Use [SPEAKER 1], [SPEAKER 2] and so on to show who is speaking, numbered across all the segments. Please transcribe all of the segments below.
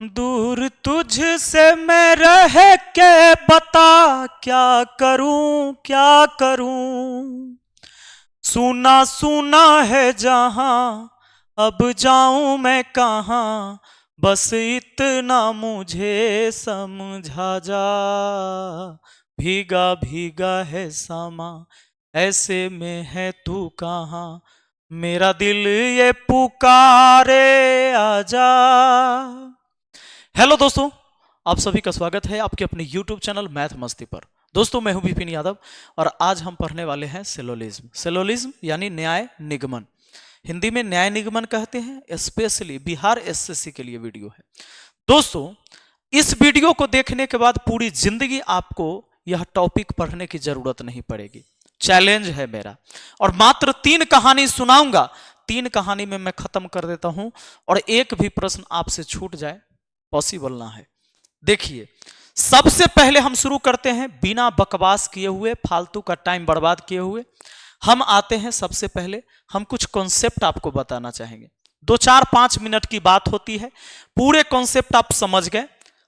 [SPEAKER 1] दूर तुझसे मैं रह के बता क्या करूं क्या करूं। सुना सुना है जहां अब जाऊं मैं कहां। बस इतना मुझे समझा जा। भीगा भीगा है समा ऐसे में है तू कहां। मेरा दिल ये पुकारे आजा। हेलो दोस्तों, आप सभी का स्वागत है आपके अपने YouTube चैनल मैथ मस्ती पर। दोस्तों मैं हूं विपिन यादव और आज हम पढ़ने वाले हैं सिलोलिज्म। सिलोलिज्म यानी न्याय निगमन, हिंदी में न्याय निगमन कहते हैं। स्पेशली बिहार एसएससी के लिए वीडियो है। दोस्तों इस वीडियो को देखने के बाद पूरी जिंदगी आपको यह टॉपिक पढ़ने की जरूरत नहीं पड़ेगी। चैलेंज है मेरा और मात्र 3 कहानी सुनाऊंगा। 3 कहानी में मैं खत्म कर देता हूं और एक भी प्रश्न आपसे छूट जाए पॉसिबल ना है। देखिए सबसे पहले हम शुरू करते हैं बिना बकवास किए हुए, फालतू का टाइम बर्बाद किए हुए। हम आते हैं सबसे पहले, हम कुछ कॉन्सेप्ट आपको बताना चाहेंगे। 2-4-5 मिनट की बात होती है, पूरे कॉन्सेप्ट आप समझ गए।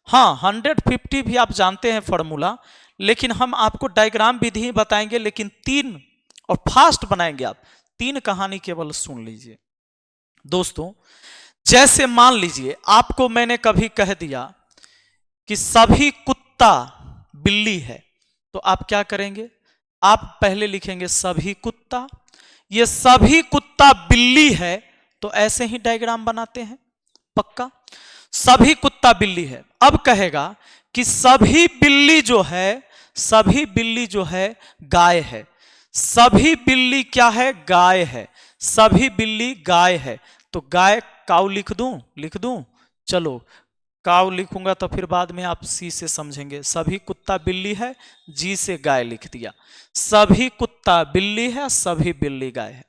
[SPEAKER 1] हाँ 150 भी आप जानते हैं फॉर्मूला, लेकिन हम आपको डायग्राम विधि ही बताएंगे। लेकिन 3 और फास्ट बनाएंगे आप। 3 कहानी केवल सुन लीजिए। दोस्तों जैसे मान लीजिए आपको मैंने कभी कह दिया कि सभी कुत्ता बिल्ली है, तो आप क्या करेंगे? आप पहले लिखेंगे सभी कुत्ता। ये सभी कुत्ता बिल्ली है तो ऐसे ही डायग्राम बनाते हैं पक्का। सभी कुत्ता बिल्ली है। अब कहेगा कि सभी बिल्ली जो है, सभी बिल्ली जो है गाय है। सभी बिल्ली क्या है? गाय है। सभी बिल्ली गाय है तो गाय काऊ लिख दूं? चलो काऊ लिखूंगा तो फिर बाद में आप सी से समझेंगे। सभी कुत्ता बिल्ली है, जी से गाय लिख दिया। सभी कुत्ता बिल्ली है, सभी बिल्ली गाय है।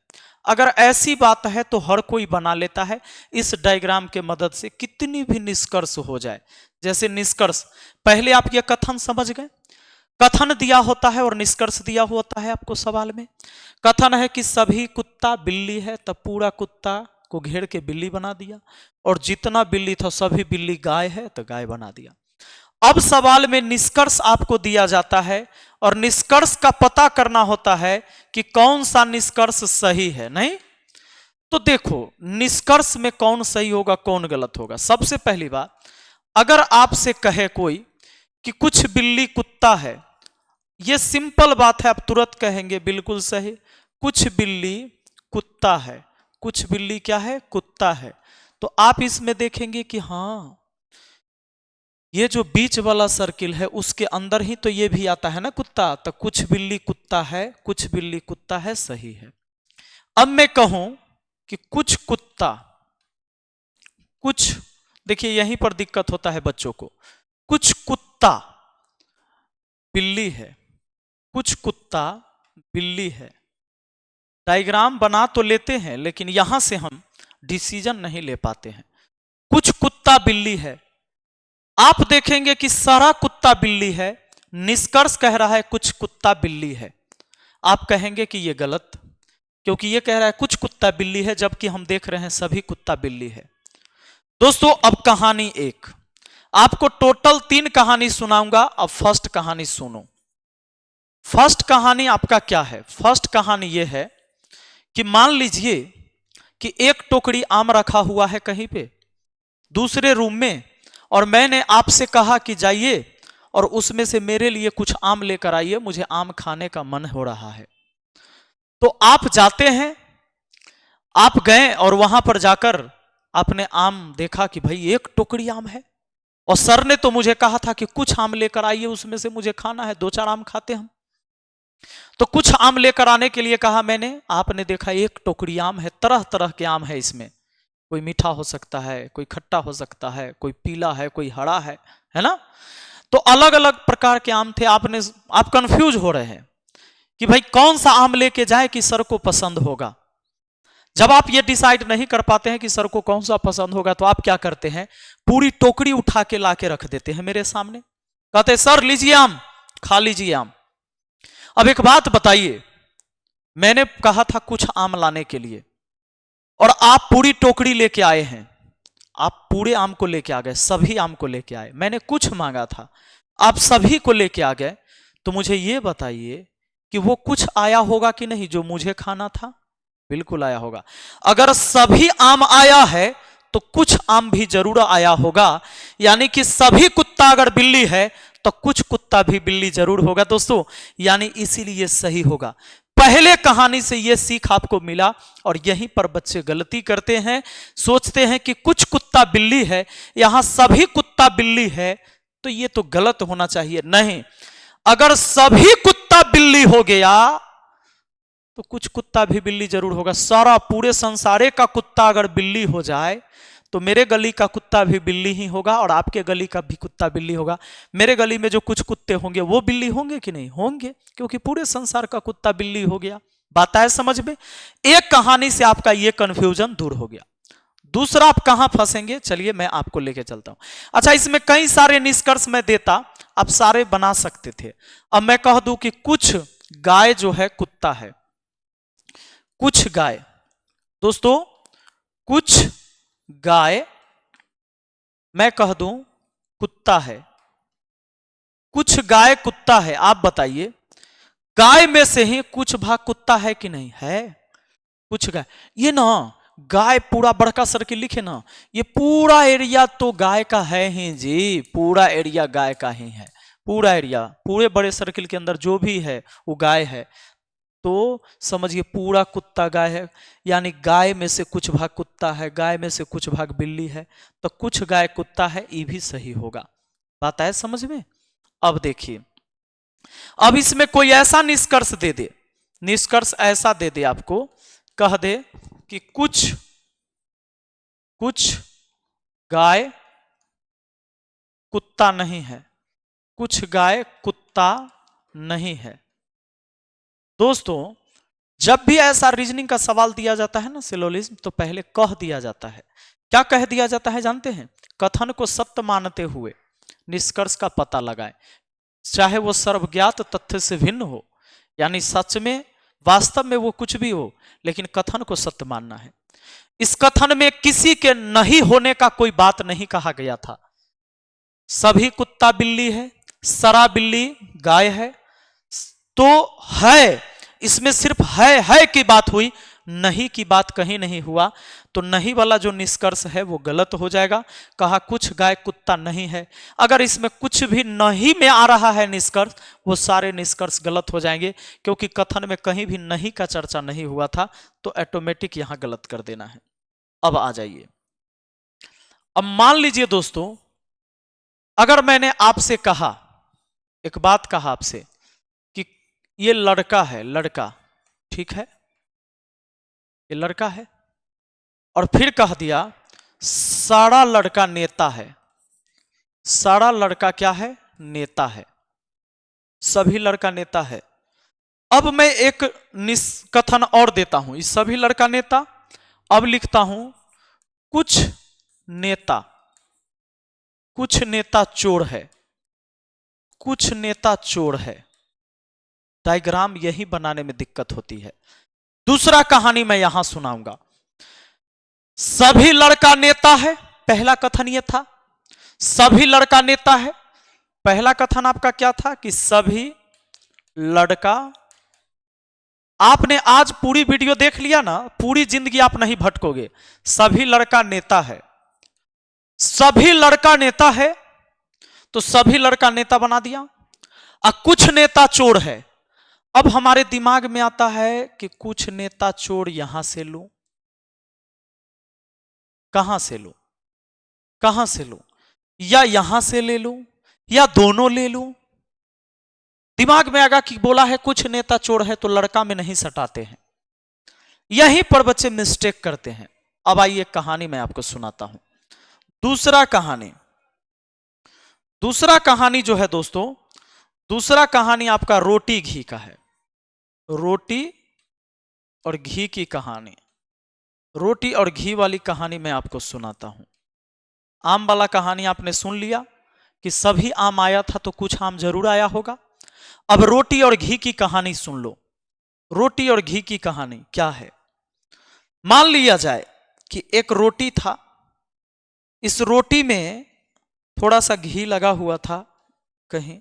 [SPEAKER 1] अगर ऐसी बात है तो हर कोई बना लेता है इस डायग्राम के मदद से, कितनी भी निष्कर्ष हो जाए। जैसे निष्कर्ष, पहले आप यह कथन समझ गए। कथन दिया होता है और निष्कर्ष दिया होता है आपको सवाल में। कथन है कि सभी कुत्ता बिल्ली है, तब पूरा कुत्ता को घेर के बिल्ली बना दिया, और जितना बिल्ली था सभी बिल्ली गाय है तो गाय बना दिया। अब सवाल में निष्कर्ष आपको दिया जाता है और निष्कर्ष का पता करना होता है कि कौन सा निष्कर्ष सही है। नहीं तो देखो निष्कर्ष में कौन सही होगा कौन गलत होगा। सबसे पहली बात, अगर आपसे कहे कोई कि कुछ बिल्ली कुत्ता है, यह सिंपल बात है, आप तुरंत कहेंगे बिल्कुल सही। कुछ बिल्ली कुत्ता है, कुछ बिल्ली क्या है? कुत्ता है। तो आप इसमें देखेंगे कि हाँ ये जो बीच वाला सर्किल है उसके अंदर ही तो ये भी आता है ना कुत्ता। तो कुछ बिल्ली कुत्ता है, कुछ बिल्ली कुत्ता है, सही है। अब मैं कहूं कि कुछ कुत्ता, कुछ, देखिए यहीं पर दिक्कत होता है बच्चों को। कुछ कुत्ता बिल्ली है, कुछ कुत्ता बिल्ली है। डायग्राम बना तो लेते हैं लेकिन यहां से हम डिसीजन नहीं ले पाते हैं। कुछ कुत्ता बिल्ली है, आप देखेंगे कि सारा कुत्ता बिल्ली है। निष्कर्ष कह रहा है कुछ कुत्ता बिल्ली है। आप कहेंगे कि यह गलत, क्योंकि यह कह रहा है कुछ कुत्ता बिल्ली है जबकि हम देख रहे हैं सभी कुत्ता बिल्ली है। दोस्तों अब कहानी 1, आपको टोटल 3 कहानी सुनाऊंगा। अब फर्स्ट कहानी सुनो। फर्स्ट कहानी आपका क्या है? फर्स्ट कहानी यह है कि मान लीजिए कि एक टोकरी आम रखा हुआ है कहीं पे दूसरे रूम में, और मैंने आपसे कहा कि जाइए और उसमें से मेरे लिए कुछ आम लेकर आइए, मुझे आम खाने का मन हो रहा है। तो आप जाते हैं, आप गए और वहां पर जाकर आपने आम देखा कि भाई एक टोकरी आम है, और सर ने तो मुझे कहा था कि कुछ आम लेकर आइए, उसमें से मुझे खाना है, 2-4 आम खाते हम। तो कुछ आम लेकर आने के लिए कहा मैंने, आपने देखा एक टोकरी आम है, तरह तरह के आम है इसमें। कोई मीठा हो सकता है, कोई खट्टा हो सकता है, कोई पीला है, कोई हरा है ना। तो अलग अलग प्रकार के आम थे। आप कंफ्यूज हो रहे हैं कि भाई कौन सा आम लेके जाए कि सर को पसंद होगा। जब आप ये डिसाइड नहीं कर पाते हैं कि सर को कौन सा पसंद होगा, तो आप क्या करते हैं? पूरी टोकरी उठा के लाके रख देते हैं मेरे सामने, कहते हैं सर लीजिए आम, खा लीजिए आम। अब एक बात बताइए, मैंने कहा था कुछ आम लाने के लिए और आप पूरी टोकरी लेके आए हैं, आप पूरे आम को लेके आ गए, सभी आम को लेके आए, मैंने कुछ मांगा था, आप सभी को लेके आ गए, तो मुझे ये बताइए कि वो कुछ आया होगा कि नहीं जो मुझे खाना था? बिल्कुल आया होगा। अगर सभी आम आया है तो कुछ आम भी जरूर आया होगा, यानी कि सभी कुत्ता अगर बिल्ली है तो कुछ कुत्ता भी बिल्ली जरूर होगा दोस्तों, यानी इसीलिए सही होगा। पहले कहानी से यह सीख आपको मिला और यहीं पर बच्चे गलती करते हैं, सोचते हैं कि कुछ कुत्ता बिल्ली है, यहां सभी कुत्ता बिल्ली है तो यह तो गलत होना चाहिए। नहीं, अगर सभी कुत्ता बिल्ली हो गया तो कुछ कुत्ता भी बिल्ली जरूर होगा। सारा पूरे संसारे का कुत्ता अगर बिल्ली हो जाए तो मेरे गली का कुत्ता भी बिल्ली ही होगा और आपके गली का भी कुत्ता बिल्ली होगा। मेरे गली में जो कुछ कुत्ते होंगे वो बिल्ली होंगे कि नहीं होंगे, क्योंकि पूरे संसार का कुत्ता बिल्ली हो गया। बात आए समझ में? एक कहानी से आपका ये कंफ्यूजन दूर हो गया। दूसरा आप कहां फंसेंगे, चलिए मैं आपको लेके चलता हूं। अच्छा, इसमें कई सारे निष्कर्ष मैं देता, आप सारे बना सकते थे। अब मैं कह दूं कि कुछ गाय जो है कुत्ता है, कुछ गाय दोस्तों, कुछ गाय मैं कह दूं कुत्ता है, कुछ गाय कुत्ता है। आप बताइए, गाय में से ही कुछ भाग कुत्ता है कि नहीं है? कुछ गाय, ये ना गाय पूरा बड़का सर्किल लिखे ना, ये पूरा एरिया तो गाय का है ही जी, पूरा एरिया गाय का ही है। पूरा एरिया, पूरे बड़े सर्किल के अंदर जो भी है वो गाय है, तो समझिए पूरा कुत्ता गाय है, यानी गाय में से कुछ भाग कुत्ता है, गाय में से कुछ भाग बिल्ली है, तो कुछ गाय कुत्ता है, ये भी सही होगा। बात आए समझ में? अब देखिए, अब इसमें कोई ऐसा निष्कर्ष दे दे, निष्कर्ष ऐसा दे दे आपको, कह दे कि कुछ गाय कुत्ता नहीं है, कुछ गाय कुत्ता नहीं है। दोस्तों, जब भी ऐसा रीजनिंग का सवाल दिया जाता है ना सिलोजिज्म, तो पहले कह दिया जाता है। क्या कह दिया जाता है जानते हैं? कथन को सत्य मानते हुए निष्कर्ष का पता लगाएं, चाहे वो सर्वज्ञात तथ्य से भिन्न हो, यानी सच में वास्तव में वो कुछ भी हो, लेकिन कथन को सत्य मानना है। इस कथन में किसी के नहीं होने का कोई बात नहीं कहा गया था। सभी कुत्ता बिल्ली है, सरा बिल्ली गाय है, तो है, इसमें सिर्फ है की बात हुई, नहीं की बात कहीं नहीं हुआ, तो नहीं वाला जो निष्कर्ष है वो गलत हो जाएगा। कहा कुछ गाय कुत्ता नहीं है, अगर इसमें कुछ भी नहीं में आ रहा है निष्कर्ष, वो सारे निष्कर्ष गलत हो जाएंगे, क्योंकि कथन में कहीं भी नहीं का चर्चा नहीं हुआ था, तो ऑटोमेटिक यहां गलत कर देना है। अब आ जाइए, अब मान लीजिए दोस्तों, अगर मैंने आपसे कहा, एक बात कहा आपसे कि ये लड़का है, लड़का, ठीक है, ये लड़का है, और फिर कह दिया सारा लड़का नेता है। सारा लड़का क्या है? नेता है, सभी लड़का नेता है। अब मैं एक कथन और देता हूं, इस सभी लड़का नेता, अब लिखता हूं कुछ नेता चोर है, कुछ नेता चोर है। डायग्राम यही बनाने में दिक्कत होती है। दूसरा कहानी मैं यहां सुनाऊंगा, सभी लड़का नेता है, पहला कथन यह था, सभी लड़का नेता है। पहला कथन आपका क्या था कि सभी लड़का, आपने आज पूरी वीडियो देख लिया ना, पूरी जिंदगी आप नहीं भटकोगे। सभी लड़का नेता है, सभी लड़का नेता है, तो सभी लड़का नेता बना दिया। कुछ नेता चोर है, अब हमारे दिमाग में आता है कि कुछ नेता चोर यहां से लूं, कहां से लूं, कहां से लूं, या यहां से ले लूं या दोनों ले लूं। दिमाग में आएगा कि बोला है कुछ नेता चोर है, तो लड़का में नहीं सटाते हैं, यहीं पर बच्चे मिस्टेक करते हैं। अब आइए कहानी मैं आपको सुनाता हूं। दूसरा कहानी जो है दोस्तों, दूसरा कहानी आपका रोटी घी का है, रोटी और घी की कहानी। रोटी और घी वाली कहानी मैं आपको सुनाता हूं। आम वाला कहानी आपने सुन लिया कि सभी आम आया था, तो कुछ आम जरूर आया होगा। अब रोटी और घी की कहानी सुन लो। रोटी और घी की कहानी क्या है? मान लिया जाए कि एक रोटी था, इस रोटी में थोड़ा सा घी लगा हुआ था, कहीं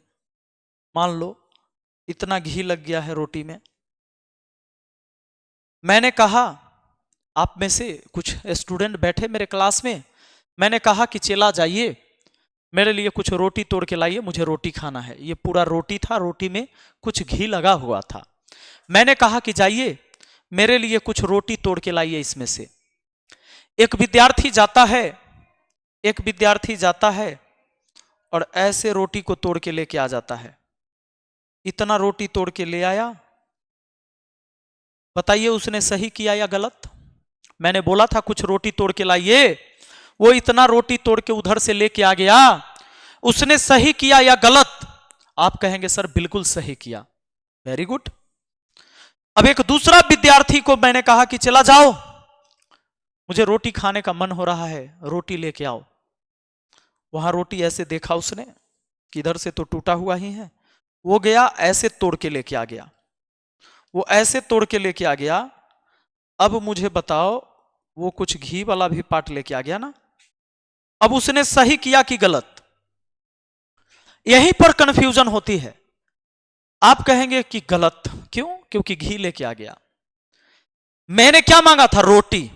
[SPEAKER 1] मान लो इतना घी लग गया है रोटी में। मैंने कहा, आप में से कुछ स्टूडेंट बैठे मेरे क्लास में, मैंने कहा कि चला जाइए मेरे लिए कुछ रोटी तोड़ के लाइए, मुझे रोटी खाना है। ये पूरा रोटी था, रोटी में कुछ घी लगा हुआ था। मैंने कहा कि जाइए मेरे लिए कुछ रोटी तोड़ के लाइए इसमें से। एक विद्यार्थी जाता है और ऐसे रोटी को तोड़ के लेके आ जाता है। इतना रोटी तोड़ के ले आया। बताइए उसने सही किया या गलत? मैंने बोला था कुछ रोटी तोड़ के लाइए, वो इतना रोटी तोड़ के उधर से लेके आ गया। उसने सही किया या गलत? आप कहेंगे सर बिल्कुल सही किया, वेरी गुड। अब एक दूसरा विद्यार्थी को मैंने कहा कि चला जाओ, मुझे रोटी खाने का मन हो रहा है, रोटी लेके आओ। वहां रोटी ऐसे देखा उसने कि इधर से तो टूटा हुआ ही है। वो गया ऐसे तोड़ के लेके आ गया, वो ऐसे तोड़ के लेके आ गया। अब मुझे बताओ, वो कुछ घी वाला भी पार्ट लेके आ गया ना। अब उसने सही किया कि गलत? यहीं पर कंफ्यूजन होती है। आप कहेंगे कि गलत क्यों? क्योंकि घी लेके आ गया। मैंने क्या मांगा था? रोटी।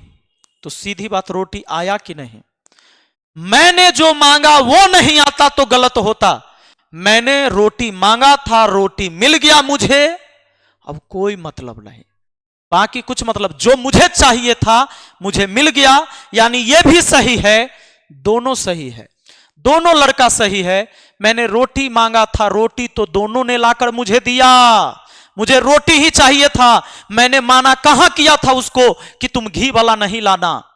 [SPEAKER 1] तो सीधी बात, रोटी आया कि नहीं? मैंने जो मांगा वो नहीं आता तो गलत होता। मैंने रोटी मांगा था, रोटी मिल गया मुझे, अब कोई मतलब नहीं, बाकी कुछ मतलब। जो मुझे चाहिए था मुझे मिल गया, यानी ये भी सही है, दोनों सही है, दोनों लड़का सही है। मैंने रोटी मांगा था, रोटी तो दोनों ने लाकर मुझे दिया, मुझे रोटी ही चाहिए था। मैंने माना कहां किया था उसको कि तुम घी वाला नहीं लाना।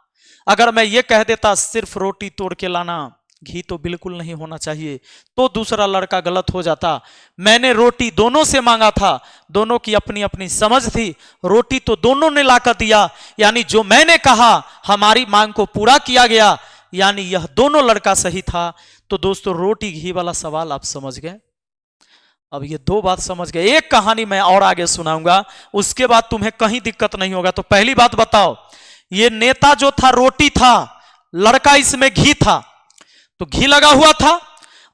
[SPEAKER 1] अगर मैं ये कह देता सिर्फ रोटी तोड़ के लाना, घी तो बिल्कुल नहीं होना चाहिए, तो दूसरा लड़का गलत हो जाता। मैंने रोटी दोनों से मांगा था, दोनों की अपनी अपनी समझ थी, रोटी तो दोनों ने लाकर दिया, यानी जो मैंने कहा हमारी मांग को पूरा किया गया, यानी यह दोनों लड़का सही था। तो दोस्तों रोटी घी वाला सवाल आप समझ गए। अब ये दो बात समझ गए। एक कहानी मैं और आगे सुनाऊंगा, उसके बाद तुम्हें कहीं दिक्कत नहीं होगा। तो पहली बात बताओ, ये नेता जो था रोटी था, लड़का इसमें घी था, तो घी लगा हुआ था।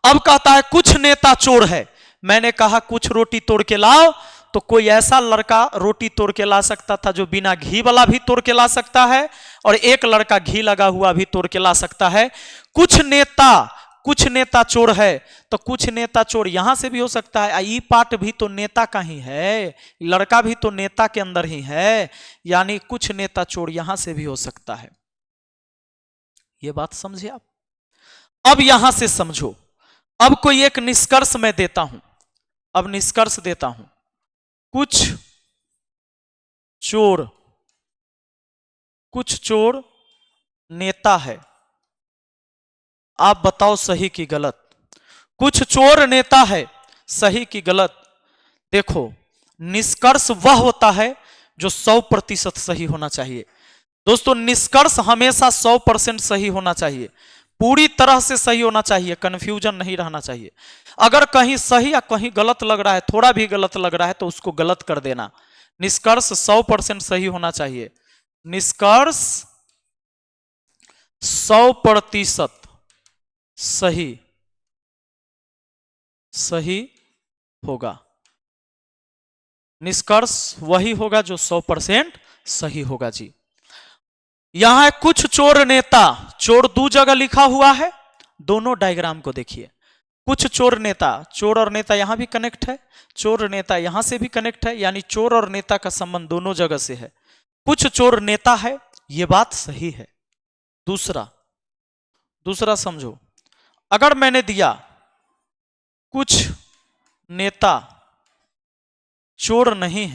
[SPEAKER 1] अब कहता है कुछ नेता चोर है। मैंने कहा कुछ रोटी तोड़ के लाओ, तो कोई ऐसा लड़का रोटी तोड़ के ला सकता था जो बिना घी वाला भी तोड़ के ला सकता है, और एक लड़का घी लगा हुआ भी तोड़ के ला सकता है। कुछ नेता चोर है, तो कुछ नेता चोर यहां से भी हो सकता है। ई पार्ट भी तो नेता का ही है, लड़का भी तो नेता के अंदर ही है, यानी कुछ नेता चोर यहां से भी हो सकता है। ये बात समझे आप? अब यहां से समझो। अब कोई एक निष्कर्ष मैं देता हूं, अब निष्कर्ष देता हूं। कुछ चोर नेता है, आप बताओ सही कि गलत? कुछ चोर नेता है, सही कि गलत? देखो, निष्कर्ष वह होता है जो 100% सही होना चाहिए। दोस्तों निष्कर्ष हमेशा 100% सही होना चाहिए, पूरी तरह से सही होना चाहिए, कंफ्यूजन नहीं रहना चाहिए। अगर कहीं सही या कहीं गलत लग रहा है, थोड़ा भी गलत लग रहा है, तो उसको गलत कर देना। निष्कर्ष 100% सही होना चाहिए, निष्कर्ष 100% सही होगा। निष्कर्ष वही होगा जो 100% सही होगा जी। यहां कुछ चोर नेता, चोर दो जगह लिखा हुआ है, दोनों डायग्राम को देखिए। कुछ चोर नेता, चोर और नेता यहां भी कनेक्ट है, चोर नेता यहां से भी कनेक्ट है, यानी चोर और नेता का संबंध दोनों जगह से है। कुछ चोर नेता है, यह बात सही है। दूसरा समझो, अगर मैंने दिया कुछ नेता चोर नहीं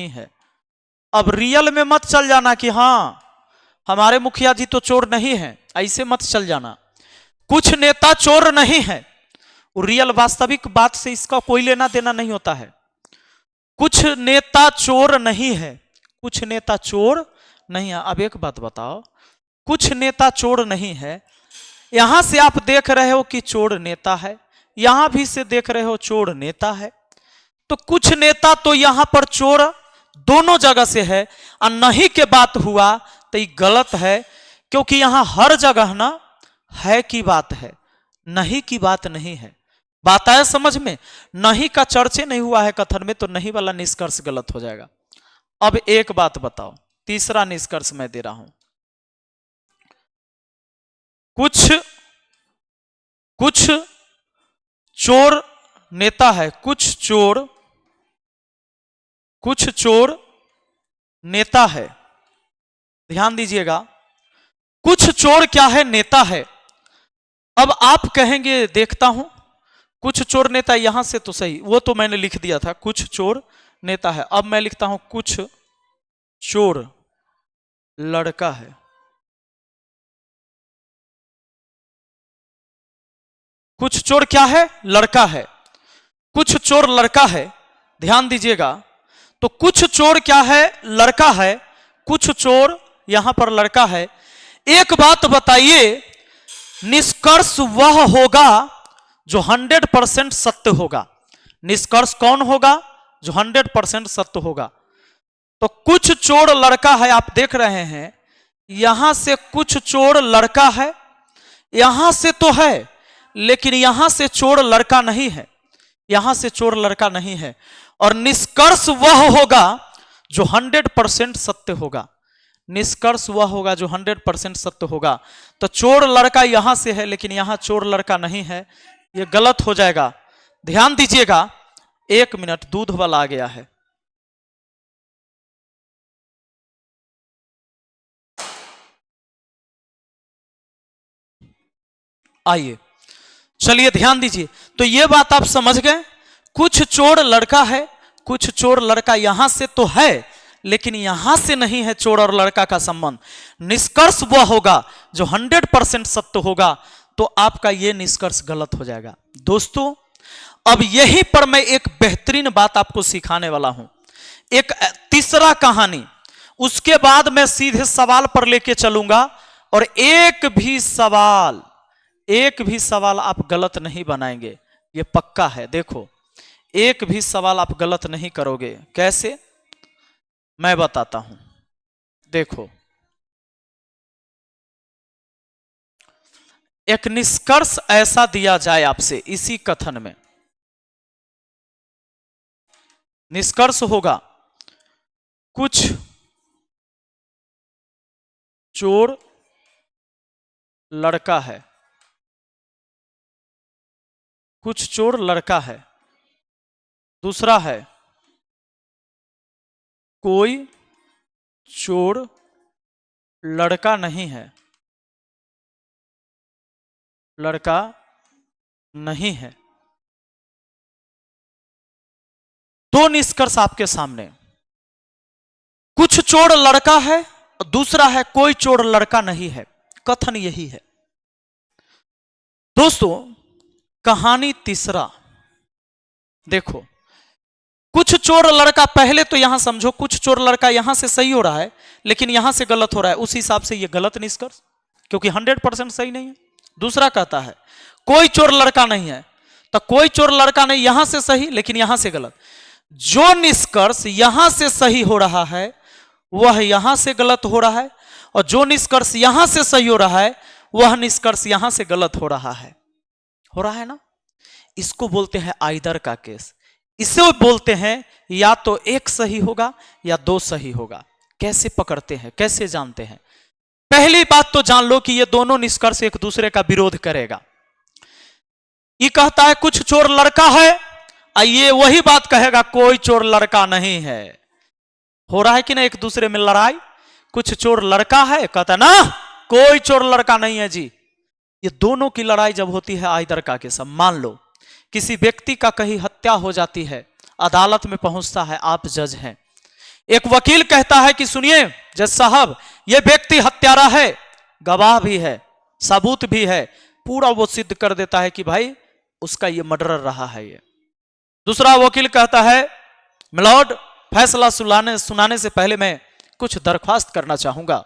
[SPEAKER 1] है, अब रियल में मत चल जाना कि हां हमारे मुखिया जी तो चोर नहीं है, ऐसे मत चल जाना। कुछ नेता चोर नहीं है, रियल वास्तविक बात से इसका कोई लेना देना नहीं होता है। कुछ नेता चोर नहीं है, कुछ नेता चोर नहीं है। अब एक बात बताओ, कुछ नेता चोर नहीं है, यहां से आप देख रहे हो कि चोर नेता है, यहां भी से देख रहे हो चोर नेता है, तो कुछ नेता तो यहां पर चोर दोनों जगह से है, और नहीं के बात हुआ तो ये गलत है, क्योंकि यहां हर जगह ना है की बात है, नहीं की बात नहीं है। बात आया समझ में? नहीं का चर्चे नहीं हुआ है कथन में, तो नहीं वाला निष्कर्ष गलत हो जाएगा। अब एक बात बताओ, तीसरा निष्कर्ष मैं दे रहा हूं। कुछ कुछ चोर नेता है, कुछ चोर नेता है। ध्यान दीजिएगा, कुछ चोर क्या है? नेता है। अब आप कहेंगे देखता हूं, कुछ चोर नेता, यहां से तो सही, वो तो मैंने लिख दिया था, कुछ चोर नेता है। अब मैं लिखता हूं कुछ चोर लड़का है। कुछ चोर क्या है? लड़का है। कुछ चोर लड़का है। ध्यान दीजिएगा, तो कुछ चोर क्या है? लड़का है। कुछ चोर यहां पर लड़का है। एक बात बताइए, निष्कर्ष वह होगा जो 100% सत्य होगा। निष्कर्ष कौन होगा? जो 100% सत्य होगा। तो कुछ चोर लड़का है, आप देख रहे हैं यहां से कुछ चोर लड़का है, यहां से तो है, लेकिन यहां से चोर लड़का नहीं है, यहां से चोर लड़का नहीं है। और निष्कर्ष वह होगा जो 100% सत्य होगा। निष्कर्ष वह होगा जो 100% सत्य होगा। तो चोर लड़का यहां से है, लेकिन यहां चोर लड़का नहीं है, यह गलत हो जाएगा। ध्यान दीजिएगा, 1 मिनट, दूध वाला आ गया है। आइए, चलिए ध्यान दीजिए। तो यह बात आप समझ गए, कुछ चोर लड़का है, कुछ चोर लड़का यहां से तो है, लेकिन यहां से नहीं है चोर और लड़का का संबंध। निष्कर्ष वह होगा जो 100% सत्य होगा, तो आपका यह निष्कर्ष गलत हो जाएगा। दोस्तों, अब यहीं पर मैं एक बेहतरीन बात आपको सिखाने वाला हूं, एक तीसरा कहानी। उसके बाद मैं सीधे सवाल पर लेके चलूंगा, और एक भी सवाल आप गलत नहीं बनाएंगे, ये पक्का है। देखो, एक भी सवाल आप गलत नहीं करोगे। कैसे? मैं बताता हूं। देखो, एक निष्कर्ष ऐसा दिया जाए आपसे इसी कथन में, निष्कर्ष होगा कुछ चोर लड़का है, कुछ चोर लड़का है। दूसरा है कोई चोर लड़का नहीं है, लड़का नहीं है। दो निष्कर्ष आपके सामने, कुछ चोर लड़का है, और दूसरा है कोई चोर लड़का नहीं है। कथन यही है। दोस्तों, कहानी तीसरा देखो, कुछ चोर लड़का, पहले तो यहां समझो, कुछ चोर लड़का यहां से सही हो रहा है, लेकिन यहां से गलत हो रहा है, उस हिसाब से यह गलत निष्कर्ष, क्योंकि 100% सही नहीं है। दूसरा कहता है कोई चोर लड़का नहीं है, तो कोई चोर लड़का नहीं, यहां से सही, लेकिन यहां से गलत। जो निष्कर्ष यहां से सही हो रहा है वह यहां से गलत हो रहा है, और जो निष्कर्ष यहां से सही हो रहा है वह निष्कर्ष यहां से गलत हो रहा है ना। इसको बोलते हैं आइदर का केस। इसे बोलते हैं या तो एक सही होगा या दो सही होगा। कैसे पकड़ते हैं, कैसे जानते हैं? पहली बात तो जान लो कि ये दोनों निष्कर्ष एक दूसरे का विरोध करेगा। ये कहता है कुछ चोर लड़का है, ये वही बात कहेगा कोई चोर लड़का नहीं है। हो रहा है कि ना एक दूसरे में लड़ाई? कुछ चोर लड़का है, कहता ना कोई चोर लड़का नहीं है जी। ये दोनों की लड़ाई जब होती है आइदर का केस। मान लो किसी व्यक्ति का कहीं हत्या हो जाती है, अदालत में पहुंचता है, आप जज हैं, एक वकील कहता है कि सुनिए जज साहब, यह व्यक्ति हत्यारा है, गवाह भी है, सबूत भी है, पूरा वो सिद्ध कर देता है कि भाई उसका ये मर्डर रहा है ये। दूसरा वकील कहता है मिलॉर्ड, फैसला सुनाने से पहले मैं कुछ दरख्वास्त करना चाहूंगा।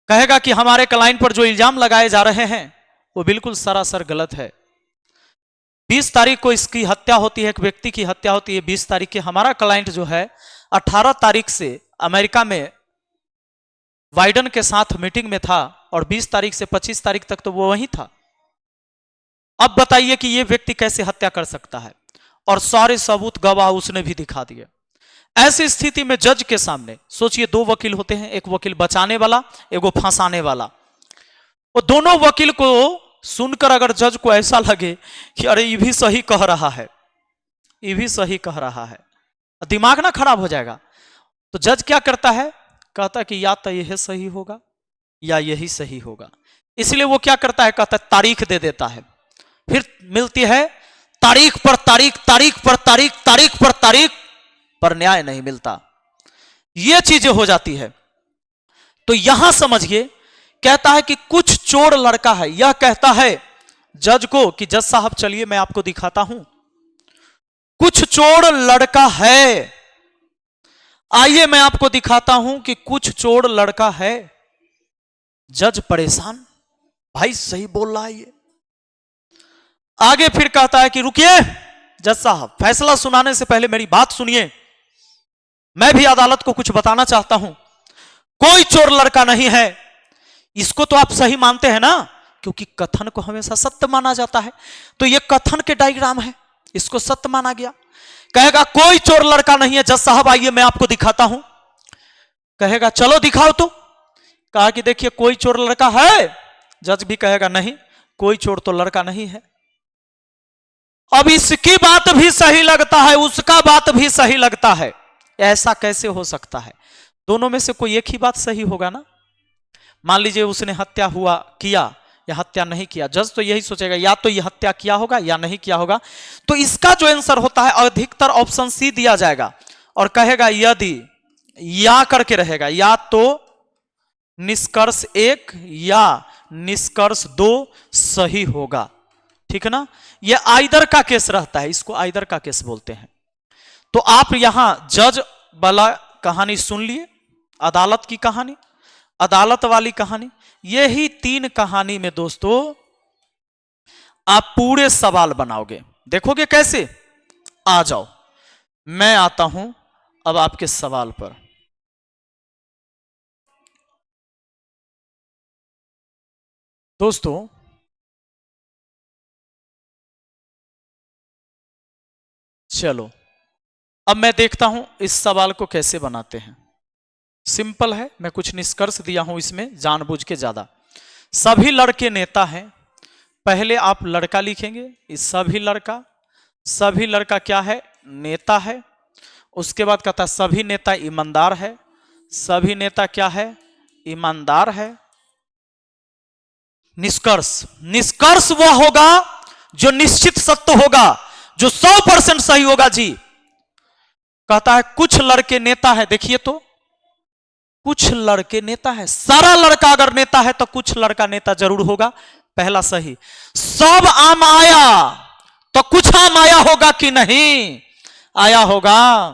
[SPEAKER 1] कहेगा कि हमारे क्लाइंट पर जो इल्जाम लगाए जा रहे हैं वो बिल्कुल सरासर गलत है। 20 तारीख को इसकी हत्या होती है, एक व्यक्ति की हत्या होती है 20 तारीख की। हमारा क्लाइंट जो है 18 तारीख से अमेरिका में वाइडन के साथ मीटिंग में था और 20 तारीख से 25 तारीख तक तो वो वहीं था। अब बताइए कि ये व्यक्ति कैसे हत्या कर सकता है, और सारे सबूत गवाह उसने भी दिखा दिए। ऐसी स्थिति में जज के सामने सोचिए, दो वकील होते हैं, एक वकील बचाने वाला, एक वो फंसाने वाला। वो दोनों वकील को सुनकर अगर जज को ऐसा लगे कि अरे ये भी सही कह रहा है, ये भी सही कह रहा है, दिमाग ना खराब हो जाएगा। तो जज क्या करता है, कहता है कि या तो यह सही होगा या यही सही होगा। इसलिए वो क्या करता है, कहता है तारीख दे देता है। फिर मिलती है तारीख पर तारीख, तारीख पर तारीख, तारीख पर तारीख, पर न्याय नहीं मिलता। ये चीजें हो जाती है। तो यहां समझिए, कहता है कि कुछ चोर लड़का है। यह कहता है जज को कि जज साहब चलिए मैं आपको दिखाता हूं, कुछ चोर लड़का है, आइए मैं आपको दिखाता हूं कि कुछ चोर लड़का है। जज परेशान, भाई सही बोल रहा है ये। आगे फिर कहता है कि रुकिए जज साहब, फैसला सुनाने से पहले मेरी बात सुनिए, मैं भी अदालत को कुछ बताना चाहता हूं। कोई चोर लड़का नहीं है। इसको तो आप सही मानते हैं ना, क्योंकि कथन को हमेशा सत्य माना जाता है। तो यह कथन के डायग्राम है, इसको सत्य माना गया। कहेगा कोई चोर लड़का नहीं है, जज साहब आइए मैं आपको दिखाता हूं। कहेगा चलो दिखाओ तो। कहा कि देखिए कोई चोर लड़का है। जज भी कहेगा नहीं, कोई चोर तो लड़का नहीं है। अब इसकी बात भी सही लगता है, उसका बात भी सही लगता है। ऐसा कैसे हो सकता है? दोनों में से कोई एक ही बात सही होगा ना। मान लीजिए उसने हत्या किया या हत्या नहीं किया, जज तो यही सोचेगा या तो ये हत्या किया होगा या नहीं किया होगा। तो इसका जो आंसर होता है अधिकतर ऑप्शन सी दिया जाएगा और कहेगा यदि या करके रहेगा, या तो निष्कर्ष 1 या निष्कर्ष 2 सही होगा। ठीक है ना। ये आइदर का केस रहता है, इसको आइदर का केस बोलते हैं। तो आप यहां जज वाला कहानी सुन लिए, अदालत की कहानी, अदालत वाली कहानी, यही 3 कहानी में दोस्तों आप पूरे सवाल बनाओगे। देखोगे कैसे? आ जाओ, मैं आता हूं अब आपके सवाल पर। दोस्तों चलो अब मैं देखता हूं इस सवाल को कैसे बनाते हैं। सिंपल है, मैं कुछ निष्कर्ष दिया हूं इसमें जानबूझ के ज्यादा। सभी लड़के नेता हैं। पहले आप लड़का लिखेंगे, इस सभी लड़का क्या है? नेता है। उसके बाद कहता सभी नेता ईमानदार है। सभी नेता क्या है? ईमानदार है। निष्कर्ष वह होगा जो निश्चित सत्य होगा, जो 100% सही होगा जी। कहता है कुछ लड़के नेता है। देखिए तो कुछ लड़के नेता है, सारा लड़का अगर नेता है तो कुछ लड़का नेता जरूर होगा, पहला सही। सब आम आया तो कुछ आम आया होगा कि नहीं? आया होगा।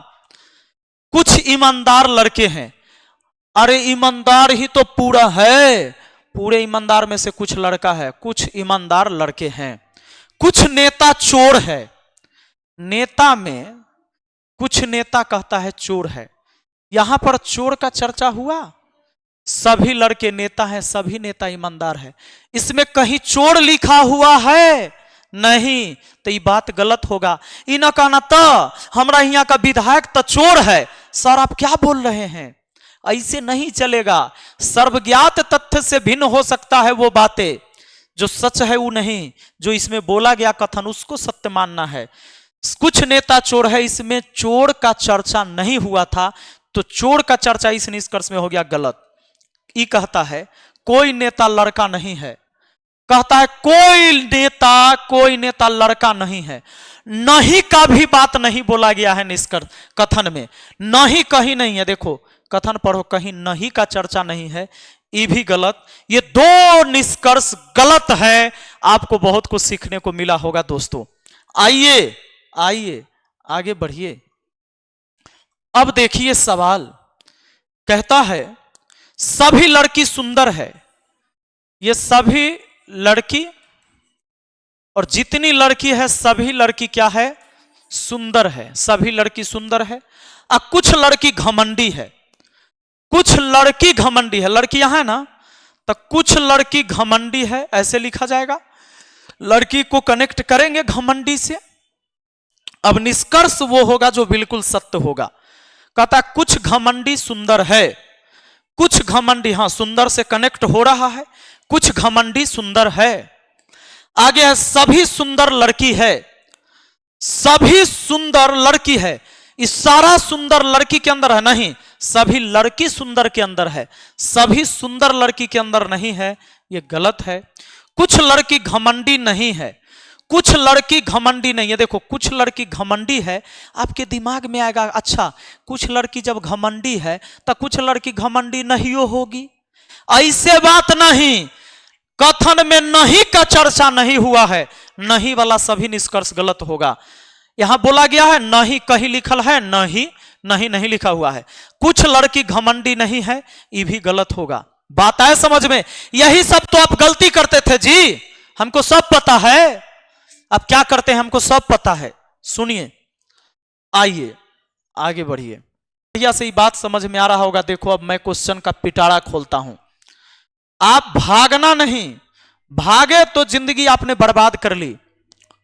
[SPEAKER 1] कुछ ईमानदार लड़के हैं। अरे ईमानदार ही तो पूरा है, पूरे ईमानदार में से कुछ लड़का है, कुछ ईमानदार लड़के हैं। कुछ नेता चोर है। नेता में कुछ नेता कहता है चोर है। यहां पर चोर का चर्चा हुआ। सभी लड़के नेता हैं, सभी नेता ईमानदार है, इसमें कहीं चोर लिखा हुआ है? नहीं, तो ये बात गलत होगा। इन कहना तो हमारा यहाँ का विधायक तो चोर है। सर आप क्या बोल रहे हैं? ऐसे नहीं चलेगा। सर्वज्ञात तथ्य से भिन्न हो सकता है वो बातें, जो सच है वो नहीं, जो इसमें बोला गया कथन उसको सत्य मानना है। कुछ नेता चोर है, इसमें चोर का चर्चा नहीं हुआ था, तो चोर का चर्चा इस निष्कर्ष में हो गया गलत। ये कहता है कोई नेता लड़का नहीं है। कहता है कोई नेता लड़का नहीं है। नहीं का भी बात नहीं बोला गया है निष्कर्ष कथन में, नहीं कहीं नहीं है। देखो कथन पढ़ो, कहीं नहीं का चर्चा नहीं है, ये भी गलत। ये 2 निष्कर्ष गलत है। आपको बहुत कुछ सीखने को मिला होगा दोस्तों। आइए आगे बढ़िए। अब देखिए सवाल कहता है सभी लड़की सुंदर है। ये सभी लड़की और जितनी लड़की है सभी लड़की क्या है? सुंदर है। सभी लड़की सुंदर है। अब कुछ लड़की घमंडी है। कुछ लड़की घमंडी है, लड़की यहां है ना, तो कुछ लड़की घमंडी है ऐसे लिखा जाएगा। लड़की को कनेक्ट करेंगे घमंडी से, अब निष्कर्ष वो होगा जो बिल्कुल सत्य होगा। कहता कुछ घमंडी सुंदर है, कुछ घमंडी, हाँ सुंदर से कनेक्ट हो रहा है, कुछ घमंडी सुंदर है। आगे है सभी सुंदर लड़की है, सभी सुंदर लड़की है। इस सारा सुंदर लड़की के अंदर है, नहीं, सभी लड़की सुंदर के अंदर है, सभी सुंदर लड़की के अंदर नहीं है, यह गलत है। कुछ लड़की घमंडी नहीं है, कुछ लड़की घमंडी नहीं है। देखो कुछ लड़की घमंडी है, आपके दिमाग में आएगा अच्छा कुछ लड़की जब घमंडी है तो कुछ लड़की घमंडी नहीं होगी, ऐसे बात नहीं। कथन में नहीं का चर्चा नहीं हुआ है, नहीं वाला सभी निष्कर्ष गलत होगा। यहां बोला गया है नहीं, कहीं लिखल है नहीं, नहीं नहीं लिखा हुआ है। कुछ लड़की घमंडी नहीं है, ये भी गलत होगा। बात आए समझ में? यही सब तो आप गलती करते थे जी, हमको सब पता है। अब क्या करते हैं हमको सब पता है। सुनिए, आइए आगे बढ़िए, बढ़िया से ही बात समझ में आ रहा होगा। देखो अब मैं क्वेश्चन का पिटारा खोलता हूं, आप भागना नहीं, भागे तो जिंदगी आपने बर्बाद कर ली।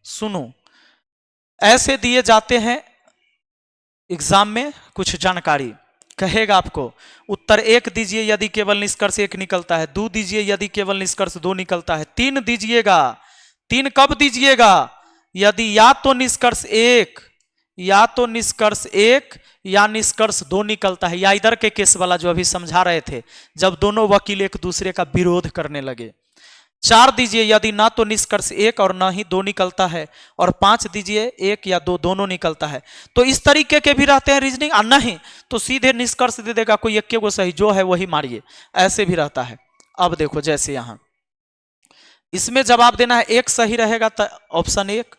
[SPEAKER 1] सुनो, ऐसे दिए जाते हैं एग्जाम में कुछ जानकारी, कहेगा आपको उत्तर 1 दीजिए यदि केवल निष्कर्ष 1 निकलता है, 2 दीजिए यदि केवल निष्कर्ष 2 निकलता है, 3 दीजिएगा। 3 कब दीजिएगा? यदि या तो निष्कर्ष 1 या तो निष्कर्ष 1 या निष्कर्ष 2 निकलता है, या इधर के केस वाला जो अभी समझा रहे थे जब दोनों वकील एक दूसरे का विरोध करने लगे। 4 दीजिए यदि ना तो निष्कर्ष 1 और ना ही 2 निकलता है, और 5 दीजिए 1 या 2 दोनों निकलता है। तो इस तरीके के भी रहते हैं रीजनिंग, और नहीं तो सीधे निष्कर्ष दे देगा कोई, एक को सही जो है वही मारिए, ऐसे भी रहता है। अब देखो जैसे यहां इसमें जवाब देना है, 1 सही रहेगा तो ऑप्शन 1,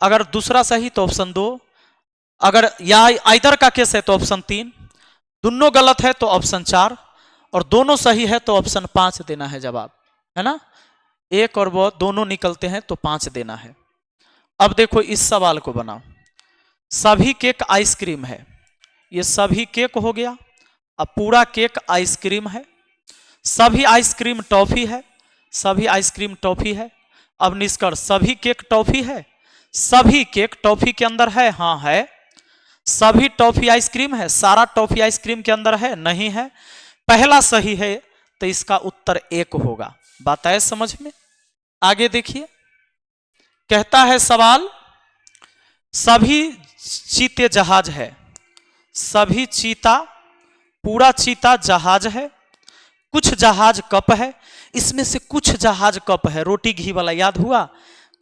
[SPEAKER 1] अगर दूसरा सही तो ऑप्शन 2, अगर या इधर का केस है तो ऑप्शन 3, दोनों गलत है तो ऑप्शन 4, और दोनों सही है तो ऑप्शन 5 देना है जवाब, है ना। 1 और वो दोनों निकलते हैं तो 5 देना है। अब देखो इस सवाल को बनाओ, सभी केक आइसक्रीम है, ये सभी केक हो गया, अब पूरा केक आइसक्रीम है, सभी आइसक्रीम टॉफी है, सभी आइसक्रीम टॉफी है। अब निष्कर्ष सभी केक टॉफी है, सभी केक टॉफी के अंदर है, हाँ है। सभी टॉफी आइसक्रीम है, सारा टॉफी आइसक्रीम के अंदर है, नहीं है। पहला सही है तो इसका उत्तर 1 होगा। बात आए समझ में? आगे देखिए, कहता है सवाल सभी चीते जहाज है, सभी चीता, पूरा चीता जहाज है, कुछ जहाज कप है। इसमें से कुछ जहाज कप है, रोटी घी वाला याद हुआ,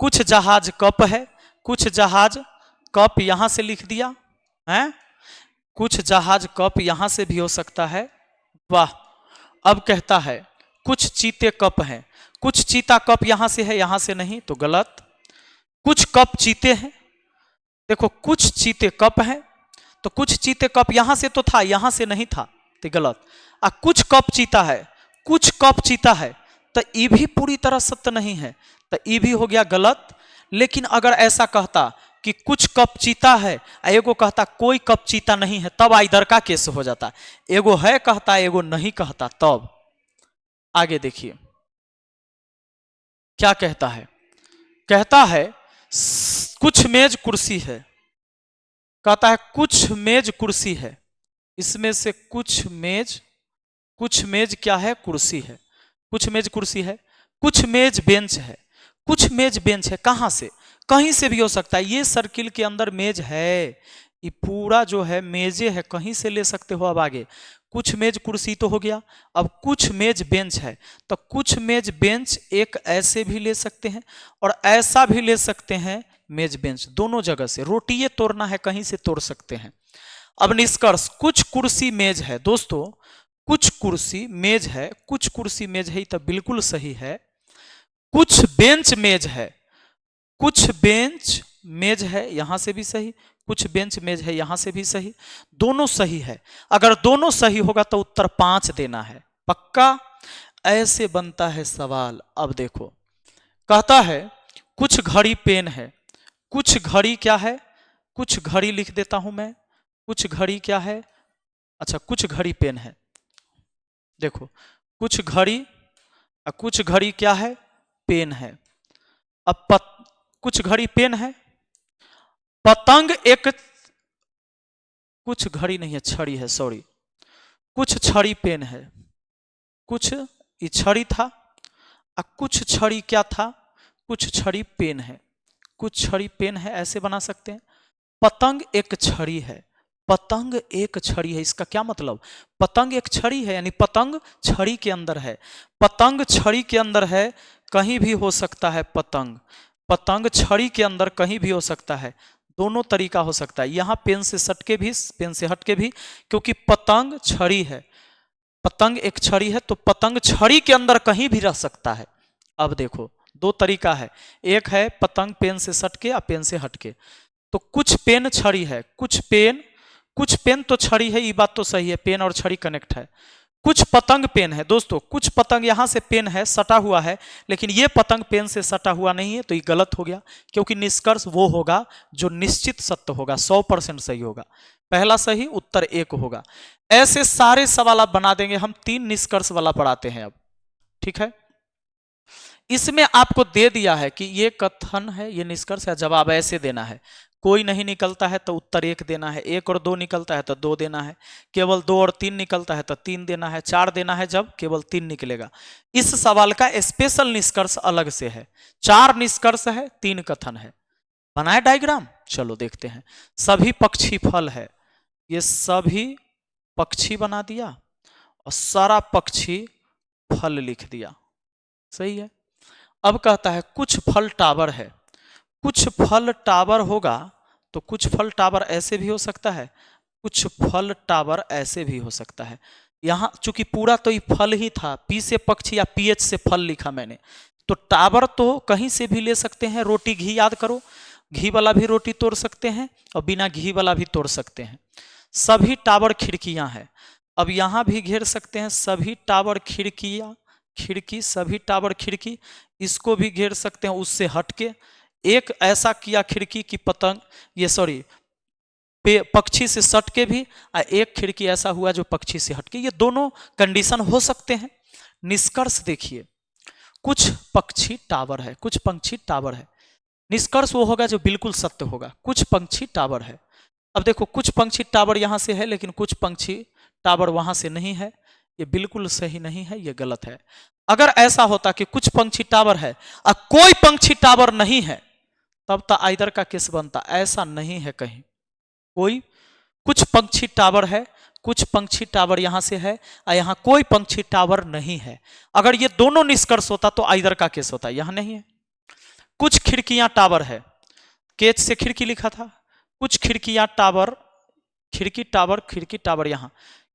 [SPEAKER 1] कुछ जहाज कप है, कुछ जहाज कप यहां से लिख दिया है, कुछ जहाज कप यहां से भी हो सकता है, वाह। अब कहता है कुछ चीते कप हैं, कुछ चीता कप यहां से है, यहां से नहीं तो गलत। कुछ कप चीते हैं, देखो कुछ चीते कप हैं, तो कुछ चीते कप यहां से तो था, यहां से नहीं था तो गलत। कुछ कप चीता है, कुछ कप चीता है, तो ये भी पूरी तरह सत्य नहीं है, तो ये भी हो गया गलत। लेकिन अगर ऐसा कहता कि कुछ कप चीता है, एगो कहता कोई कप चीता नहीं है, तब इधर का केस हो जाता, एगो है कहता एगो नहीं कहता, तब। आगे देखिए क्या कहता है, कहता है कुछ मेज कुर्सी है, कहता है कुछ मेज कुर्सी है, इसमें से कुछ मेज क्या है? कुर्सी है, कुछ मेज कुर्सी है, कुछ मेज बेंच है, कुछ मेज बेंच है, कहां से? कहीं से भी हो सकता है, ये सर्किल के अंदर मेज है, ये पूरा जो है मेजे है, कहीं से ले सकते हो। अब आगे कुछ मेज कुर्सी तो हो गया, अब कुछ मेज बेंच है, तो कुछ मेज बेंच एक ऐसे भी ले सकते हैं और ऐसा भी ले सकते हैं, मेज बेंच दोनों जगह से। रोटियां तोड़ना है कहीं से तोड़ सकते हैं। अब निष्कर्ष कुछ कुर्सी मेज है, दोस्तों कुछ कुर्सी मेज है, कुछ कुर्सी मेज है तो बिल्कुल सही है। कुछ बेंच मेज है, कुछ बेंच मेज है, यहां से भी सही, कुछ बेंच मेज है, यहां से भी सही, दोनों सही है। अगर दोनों सही होगा तो उत्तर 5 देना है, पक्का। ऐसे बनता है सवाल। अब देखो कहता है कुछ घड़ी पेन है, कुछ घड़ी क्या है? कुछ घड़ी लिख देता हूं मैं, कुछ घड़ी क्या है? अच्छा कुछ घड़ी पेन है, देखो कुछ घड़ी, कुछ घड़ी क्या है, पेन है। अब कुछ घड़ी पेन है, पतंग एक, कुछ घड़ी नहीं है, छड़ी है, सॉरी, कुछ छड़ी पेन है, कुछ ये छड़ी था, और कुछ छड़ी क्या था, कुछ छड़ी पेन है, कुछ छड़ी पेन है, ऐसे बना सकते हैं। पतंग एक छड़ी है, पतंग एक छड़ी है, इसका क्या मतलब, पतंग एक छड़ी है यानी पतंग छड़ी के अंदर है, पतंग छड़ी के अंदर है, कहीं भी हो सकता है पतंग, पतंग छड़ी के अंदर कहीं भी हो सकता है, दोनों तरीका हो सकता है, यहां पेन से सट के भी, पेन से हट के भी, क्योंकि पतंग छड़ी है, पतंग एक छड़ी है तो पतंग छड़ी के अंदर कहीं भी रह सकता है। अब देखो दो तरीका है, एक है पतंग पेन से सट के या पेन से हट के, तो कुछ पेन छड़ी है, कुछ पेन तो छड़ी है, ये बात तो सही है, पेन और छड़ी कनेक्ट है, कुछ पतंग पेन है दोस्तों, कुछ पतंग यहां से पेन है सटा हुआ है, लेकिन ये पतंग पेन से सटा हुआ नहीं है, तो ये गलत हो गया, क्योंकि निष्कर्ष वो होगा जो निश्चित सत्य होगा, 100% सही होगा, पहला सही, उत्तर एक होगा। ऐसे सारे सवाल आप बना देंगे, हम 3 निष्कर्ष वाला पढ़ाते हैं अब, ठीक है। इसमें आपको दे दिया है कि ये कथन है, ये निष्कर्ष है, जवाब ऐसे देना है, कोई नहीं निकलता है तो उत्तर 1 देना है, 1 और 2 निकलता है तो 2 देना है, केवल 2 और 3 निकलता है तो 3 देना है, 4 देना है जब केवल 3 निकलेगा। इस सवाल का स्पेशल निष्कर्ष अलग से है, 4 निष्कर्ष है, 3 कथन है। बनाए डायग्राम, चलो देखते हैं। सभी पक्षी फल है, ये सभी पक्षी बना दिया और सारा पक्षी फल लिख दिया, सही है। अब कहता है कुछ फल टावर है, कुछ फल टावर होगा तो कुछ फल टावर ऐसे भी हो सकता है, कुछ फल टावर ऐसे भी हो सकता है। यहां चूंकि पूरा तो ये फल ही था, पी से पक्षी या पीएच से फल लिखा मैंने, तो टावर तो कहीं से भी ले सकते हैं, रोटी घी याद करो, घी वाला भी रोटी तोड़ सकते हैं और बिना घी वाला भी तोड़ सकते हैं। सभी टावर खिड़कियां हैं, अब यहां भी घेर सकते हैं, सभी टावर खिड़कियां, खिड़की, सभी टावर खिड़की, इसको भी घेर सकते हैं उससे हटके, एक ऐसा किया खिड़की की पतंग, ये सॉरी पक्षी से सट के भी, और एक खिड़की ऐसा हुआ जो पक्षी से हटके, ये दोनों कंडीशन हो सकते हैं। निष्कर्ष देखिए, कुछ पक्षी टावर है, कुछ पंछी टावर है, निष्कर्ष वो होगा जो बिल्कुल सत्य होगा, कुछ पंछी टावर है। अब देखो कुछ पंछी टावर यहां से है लेकिन कुछ पंछी टावर वहां से नहीं है, ये बिल्कुल सही नहीं है, ये गलत है। अगर ऐसा होता कि कुछ पंछी टावर है और कोई पंछी टावर नहीं है, तब तो आइदर का केस बनता, ऐसा नहीं है कहीं, कोई, कुछ पंछी टावर है, कुछ पंछी टावर यहां से है और यहां कोई पंछी टावर नहीं है, अगर ये दोनों निष्कर्ष होता तो आइदर का केस होता, यहां नहीं है। कुछ खिड़कियां टावर है, केच से खिड़की लिखा था, कुछ खिड़कियां टावर, खिड़की टावर, खिड़की टावर, यहां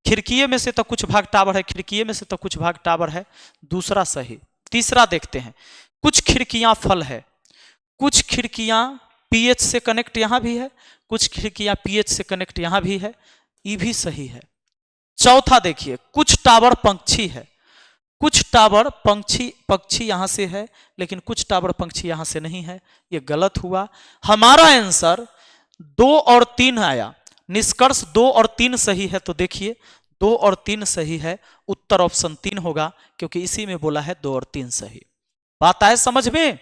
[SPEAKER 1] खिड़कीए में से तो कुछ भाग टावर है, खिड़कीए में से तो कुछ भाग टावर है, दूसरा सही। तीसरा देखते हैं, कुछ खिड़कियां फल है, कुछ खिड़कियां पीएच से कनेक्ट यहां भी है, कुछ खिड़कियां पीएच से कनेक्ट यहां भी है, ये भी सही है। चौथा देखिए, कुछ टावर पंछी है, कुछ टावर पक्षी यहां से है लेकिन कुछ टावर पंछी यहां से नहीं है, ये गलत हुआ। हमारा आंसर 2 और 3 आया, निष्कर्ष 2 और 3 सही है, तो देखिए 2 और 3 सही है, उत्तर ऑप्शन 3 होगा, क्योंकि इसी में बोला है 2 और 3 सही। बात आए समझ में,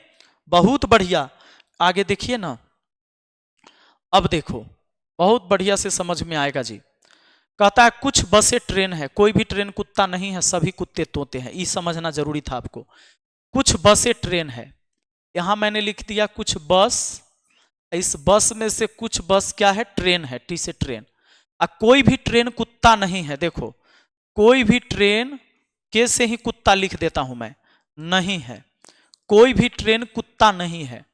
[SPEAKER 1] बहुत बढ़िया। आगे देखिए ना, अब देखो बहुत बढ़िया से समझ में आएगा जी। कहता है कुछ बसें ट्रेन है, कोई भी ट्रेन कुत्ता नहीं है, सभी कुत्ते तोते हैं, ये समझना जरूरी था आपको। कुछ बसें ट्रेन है, यहां मैंने लिख दिया कुछ बस, इस बस में से कुछ बस क्या है, ट्रेन है, टी से ट्रेन, कोई भी ट्रेन कुत्ता नहीं है, देखो कोई भी ट्रेन के से ही कुत्ता लिख देता हूं मैं, नहीं है, कोई भी ट्रेन कुत्ता नहीं है,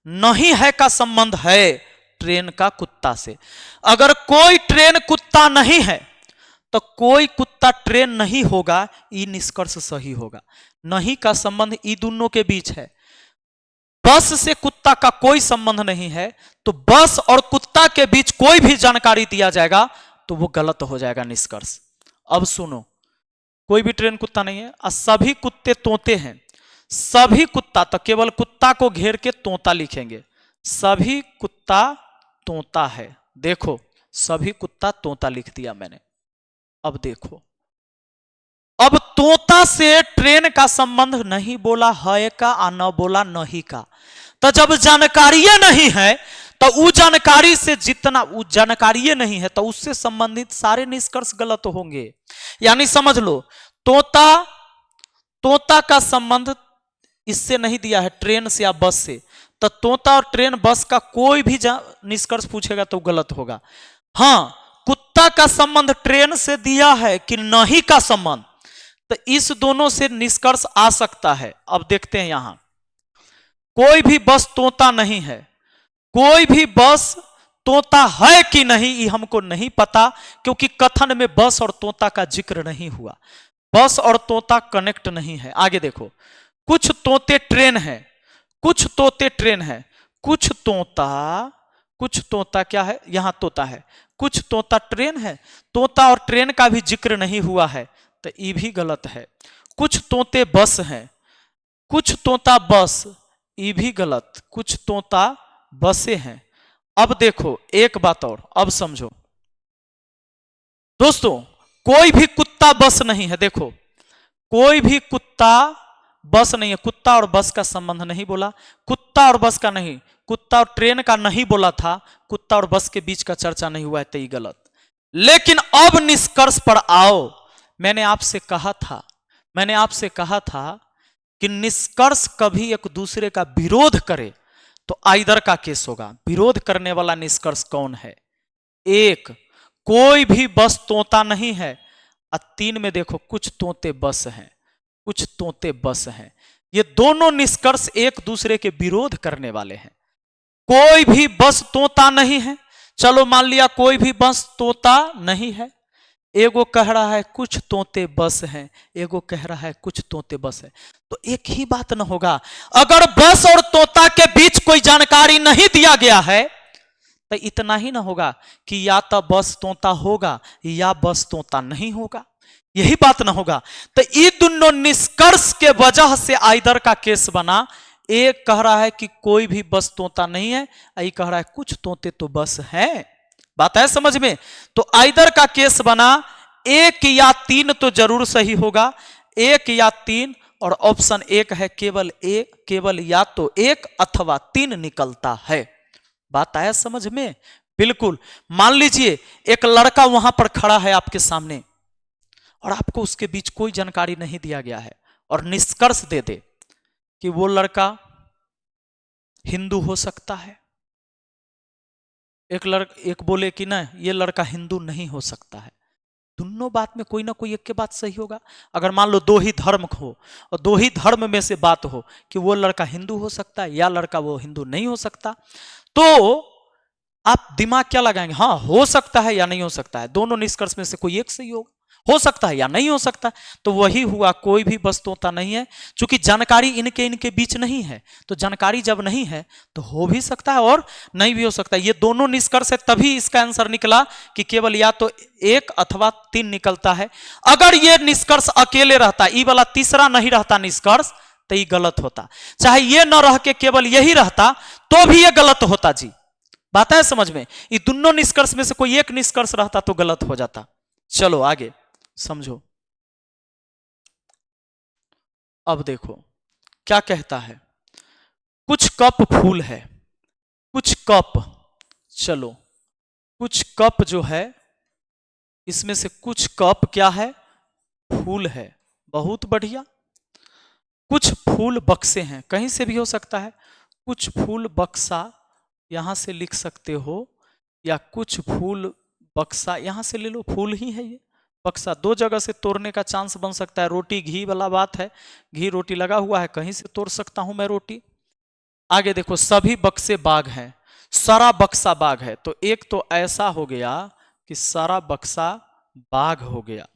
[SPEAKER 1] नहीं है का संबंध है ट्रेन का कुत्ता से। अगर कोई ट्रेन कुत्ता नहीं है तो कोई कुत्ता ट्रेन नहीं होगा, ये निष्कर्ष सही होगा। नहीं का संबंध ई दोनों के बीच है, बस से कुत्ता का कोई संबंध नहीं है, तो बस और कुत्ता के बीच कोई भी जानकारी दिया जाएगा तो वो गलत हो जाएगा निष्कर्ष। अब सुनो, कोई भी ट्रेन कुत्ता नहीं है और सभी कुत्ते तोते हैं, सभी कुत्ता, तो केवल कुत्ता को घेर के तोता लिखेंगे, सभी कुत्ता तोता है, देखो सभी कुत्ता तोता लिख दिया मैंने। अब देखो अब तोता से ट्रेन का संबंध नहीं बोला है का और न बोला नहीं का। तो जब जानकारी नहीं है तो वो जानकारी से जितना वो जानकारी नहीं है तो उससे संबंधित सारे निष्कर्ष गलत होंगे। यानी समझ लो, तोता तोता का संबंध इससे नहीं दिया है, ट्रेन से या बस से, तो तोता और ट्रेन बस का कोई भी निष्कर्ष पूछेगा तो गलत होगा। हाँ, कुत्ता का संबंध ट्रेन से दिया है कि नहीं का संबंध, तो इस दोनों से निष्कर्ष आ सकता है। अब देखते हैं यहां, कोई भी बस तोता नहीं है, कोई भी बस तोता है कि नहीं ये हमको नहीं पता, क्योंकि कथन में बस और तोता का जिक्र नहीं हुआ, बस और तोता कनेक्ट नहीं है। आगे देखो, कुछ तोते ट्रेन है, कुछ तोते ट्रेन है, कुछ तोता क्या है, यहां तोता है, कुछ तोता ट्रेन है, तोता और ट्रेन का भी जिक्र नहीं हुआ है तो ये भी गलत है। कुछ तोते बस हैं, कुछ तोता बस, ये भी गलत, कुछ तोता बसे हैं। अब देखो एक बात और, अब समझो दोस्तों, कोई भी कुत्ता बस नहीं है। देखो, कोई भी कुत्ता बस नहीं है, कुत्ता और बस का संबंध नहीं बोला, कुत्ता और बस का नहीं, कुत्ता और ट्रेन का नहीं बोला था, कुत्ता और बस के बीच का चर्चा नहीं हुआ है तो ये गलत। लेकिन अब निष्कर्ष पर आओ, मैंने आपसे कहा था कि निष्कर्ष कभी एक दूसरे का विरोध करे तो आइदर का केस होगा। विरोध करने वाला निष्कर्ष कौन है? एक, कोई भी बस तोता नहीं है, और तीन में देखो कुछ तोते बस हैं, कुछ तोते बस हैं। ये दोनों निष्कर्ष एक दूसरे के विरोध करने वाले हैं। कोई भी बस तोता नहीं है, चलो मान लिया कोई भी बस तोता नहीं है, एगो कह रहा है कुछ तोते बस हैं, एगो कह रहा है कुछ तोते बस है, तो एक ही बात न होगा। अगर बस और तोता के बीच कोई जानकारी नहीं दिया गया है तो इतना ही ना होगा कि या तो बस तोता होगा या बस तोता नहीं होगा, यही बात ना होगा। तो ये दोनों निष्कर्ष के वजह से आइदर का केस बना। एक कह रहा है कि कोई भी बस तोता नहीं है, ये कह रहा है कुछ तोते तो बस हैं। बात है समझ में? तो आइदर का केस बना, एक या तीन तो जरूर सही होगा, एक या तीन, और ऑप्शन एक है केवल या तो एक अथवा तीन निकलता है। बात आया समझ में? बिल्कुल। मान लीजिए एक लड़का वहां पर खड़ा है आपके सामने और आपको उसके बीच कोई जानकारी नहीं दिया गया है, और निष्कर्ष दे दे कि वो लड़का हिंदू हो सकता है, एक बोले कि ना ये लड़का हिंदू नहीं हो सकता है। दोनों बात में कोई ना कोई एक के बात सही होगा। अगर मान लो दो ही धर्म हो और दो ही धर्म में से बात हो कि वो लड़का हिंदू हो सकता है या लड़का वो हिंदू नहीं हो सकता, तो आप दिमाग क्या लगाएंगे? हाँ, हो सकता है या नहीं हो सकता है, दोनों निष्कर्ष में से कोई एक सही होगा, हो सकता है या नहीं हो सकता। तो वही हुआ, कोई भी बस तोता नहीं है। चूंकि जानकारी इनके बीच नहीं है, तो जानकारी जब नहीं है तो हो भी सकता है और नहीं भी हो सकता है। ये दोनों निष्कर्ष है, तभी इसका आंसर निकला कि केवल या तो एक अथवा तीन निकलता है। अगर ये निष्कर्ष अकेले रहता, ये वाला तीसरा नहीं रहता निष्कर्ष, तो ये गलत होता। चाहे ये न रह के केवल यही रहता तो भी ये गलत होता जी। बात है समझ में? ये दोनों निष्कर्ष में से कोई एक निष्कर्ष रहता तो गलत हो जाता। चलो आगे समझो। अब देखो क्या कहता है, कुछ कप फूल है, कुछ कप, चलो कुछ कप जो है इसमें से कुछ कप क्या है? फूल है। बहुत बढ़िया। कुछ फूल बक्से हैं, कहीं से भी हो सकता है, कुछ फूल बक्सा यहां से लिख सकते हो, या कुछ फूल बक्सा यहां से ले लो, फूल ही है ये बक्सा। दो जगह से तोड़ने का चांस बन सकता है। रोटी घी वाला बात है, घी रोटी लगा हुआ है, कहीं से तोड़ सकता हूं मैं रोटी। आगे देखो, सभी बक्से बाग हैं, सारा बक्सा बाग है, तो एक तो ऐसा हो गया कि सारा बक्सा बाग हो गया,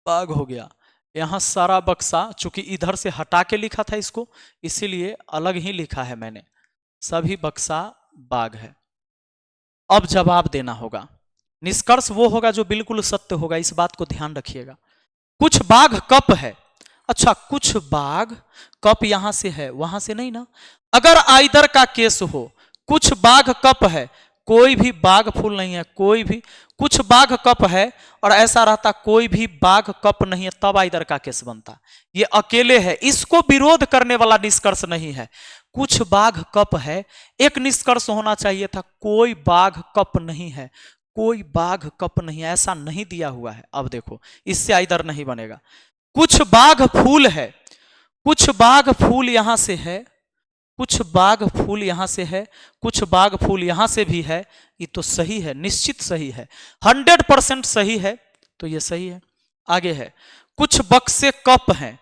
[SPEAKER 1] बाग हो गया। यहां सारा बक्सा, चूंकि इधर से हटा के लिखा था इसको, इसीलिए अलग ही लिखा है मैंने, सभी बक्सा बाग है। अब जवाब देना होगा। निष्कर्ष वो होगा जो बिल्कुल सत्य होगा, इस बात को ध्यान रखिएगा। कुछ बाघ कप है, अच्छा कुछ बाघ कप यहां से है, वहां से नहीं ना। अगर आइदर का केस हो, कुछ बाघ कप है, कोई भी बाघ फूल नहीं है, कोई भी। कुछ बाघ कप है और ऐसा रहता कोई भी बाघ कप नहीं है, तब इधर का केस बनता। ये अकेले है, इसको विरोध करने वाला निष्कर्ष नहीं है। कुछ बाघ कप है, एक निष्कर्ष होना चाहिए था कोई बाघ कप नहीं है, कोई बाघ कप नहीं है, ऐसा नहीं दिया हुआ है। अब देखो इससे इधर नहीं बनेगा। कुछ बाघ फूल है, कुछ बाघ फूल यहां से है, कुछ बाघ फूल यहां से है, कुछ बाघ फूल यहां से भी है। ये तो सही है, निश्चित सही है, 100% सही है, तो ये सही है। आगे है कुछ बक्से कप हैं,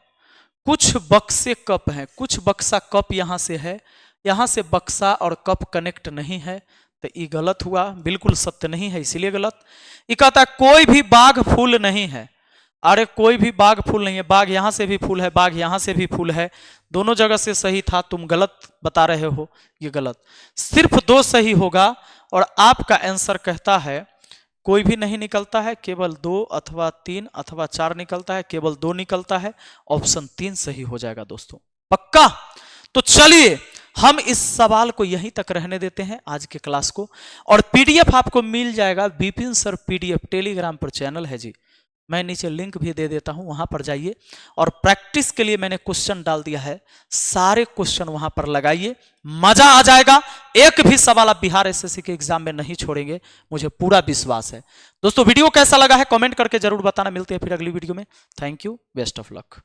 [SPEAKER 1] कुछ बक्से कप हैं, कुछ बक्सा कप यहां से है, यहां से बक्सा और कप कनेक्ट नहीं है, तो ये गलत हुआ, बिल्कुल सत्य नहीं है, इसीलिए गलत। ये कहता है कोई भी बाघ फूल नहीं है। अरे कोई भी बाघ फूल नहीं है, बाघ यहां से भी फूल है, बाघ यहां से भी फूल है, दोनों जगह से सही था, तुम गलत बता रहे हो, ये गलत। सिर्फ 2 सही होगा और आपका आंसर कहता है कोई भी नहीं निकलता है, केवल 2 अथवा 3 अथवा 4 निकलता है, केवल 2 निकलता है। ऑप्शन 3 सही हो जाएगा दोस्तों, पक्का। तो चलिए हम इस सवाल को यहीं तक रहने देते हैं आज के क्लास को, और पीडीएफ आपको मिल जाएगा विपिन सर पीडीएफ, टेलीग्राम पर चैनल है जी, मैं नीचे लिंक भी दे देता हूं, वहां पर जाइए। और प्रैक्टिस के लिए मैंने क्वेश्चन डाल दिया है, सारे क्वेश्चन वहां पर लगाइए, मजा आ जाएगा। एक भी सवाल आप बिहार एसएससी के एग्जाम में नहीं छोड़ेंगे, मुझे पूरा विश्वास है। दोस्तों वीडियो कैसा लगा है कमेंट करके जरूर बताना, मिलते हैं फिर अगली वीडियो में। Thank you, best of luck.